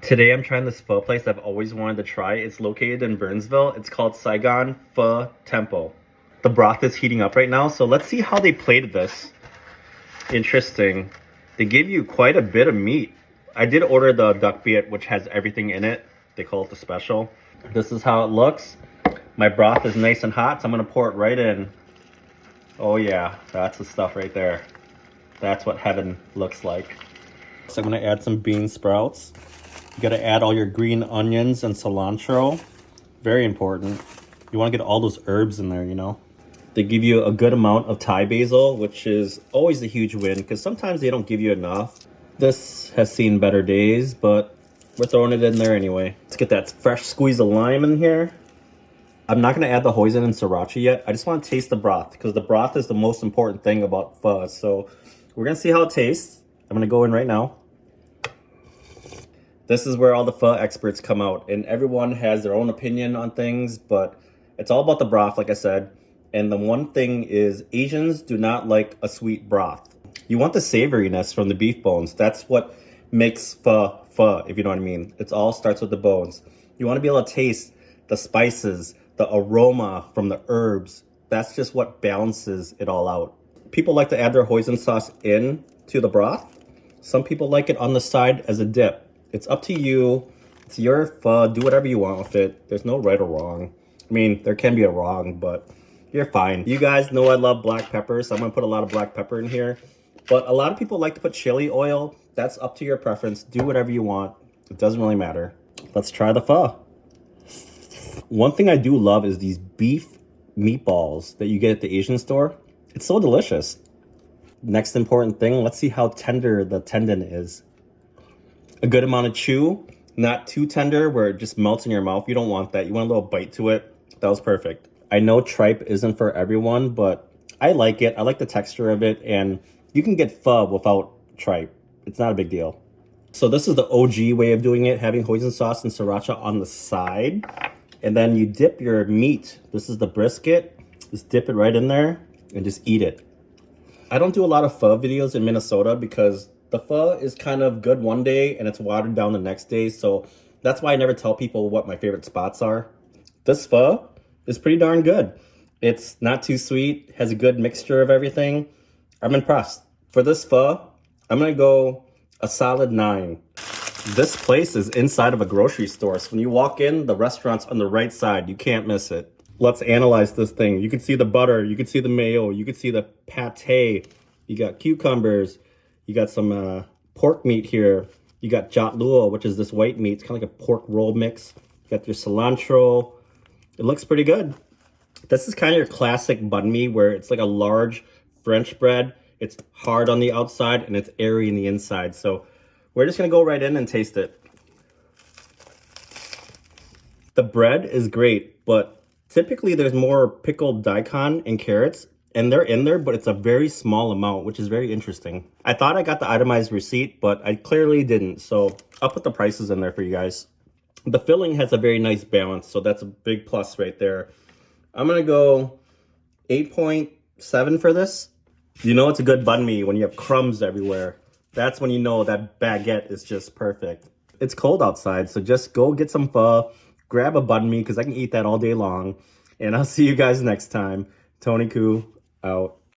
Today I'm trying this pho place I've always wanted to try. It's located in Burnsville. It's called Saigon Pho Temple. The broth is heating up right now, so let's see how they plated this. Interesting. They give you quite a bit of meat. I did order the duck beet, which has everything in it. They call it the special. This is how it looks. My broth is nice and hot, so I'm gonna pour it right in. Oh yeah, that's the stuff right there. That's what heaven looks like. So I'm gonna add some bean sprouts. You gotta add all your green onions and cilantro. Very important. You wanna get all those herbs in there, you know? They give you a good amount of Thai basil, which is always a huge win because sometimes they don't give you enough. This has seen better days, but we're throwing it in there anyway. Let's get that fresh squeeze of lime in here. I'm not gonna add the hoisin and sriracha yet. I just wanna taste the broth because the broth is the most important thing about pho. So we're gonna see how it tastes. I'm gonna go in right now. This is where all the pho experts come out, and everyone has their own opinion on things, but it's all about the broth, like I said. And the one thing is Asians do not like a sweet broth. You want the savoriness from the beef bones. That's what makes pho pho, if you know what I mean. It all starts with the bones. You want to be able to taste the spices, the aroma from the herbs. That's just what balances it all out. People like to add their hoisin sauce in to the broth. Some people like it on the side as a dip. It's up to you. It's your pho. Do whatever you want with it. There's no right or wrong. I mean, there can be a wrong, but you're fine. You guys know I love black pepper, so I'm gonna put a lot of black pepper in here. But a lot of people like to put chili oil. That's up to your preference. Do whatever you want. It doesn't really matter. Let's try the pho. One thing I do love is these beef meatballs that you get at the Asian store. It's so delicious. Next important thing, let's see how tender the tendon is. A good amount of chew, not too tender where it just melts in your mouth. You don't want that. You want a little bite to it. That was perfect. I know tripe isn't for everyone, but I like it. I like the texture of it, and you can get pho without tripe. It's not a big deal. So this is the OG way of doing it, having hoisin sauce and sriracha on the side. And then you dip your meat. This is the brisket. Just dip it right in there and just eat it. I don't do a lot of pho videos in Minnesota because the pho is kind of good one day and it's watered down the next day. So that's why I never tell people what my favorite spots are. This pho is pretty darn good. It's not too sweet, has a good mixture of everything. I'm impressed. For this pho, I'm gonna go a solid 9. This place is inside of a grocery store. So when you walk in, the restaurant's on the right side. You can't miss it. Let's analyze this thing. You can see the butter, you can see the mayo, you can see the pate. You got cucumbers. You got some pork meat here. You got jat luo, which is this white meat. It's kind of like a pork roll mix. You got your cilantro. It looks pretty good. This is kind of your classic banh mi where it's like a large French bread. It's hard on the outside and it's airy in the inside. So we're just gonna go right in and taste it. The bread is great, but typically there's more pickled daikon and carrots. And they're in there, but it's a very small amount, which is very interesting. I thought I got the itemized receipt, but I clearly didn't. So I'll put the prices in there for you guys. The filling has a very nice balance, so that's a big plus right there. I'm gonna go 8.7 for this. You know it's a good banh mi when you have crumbs everywhere. That's when you know that baguette is just perfect. It's cold outside, so just go get some pho, grab a banh mi, because I can eat that all day long. And I'll see you guys next time. Tony Koo out.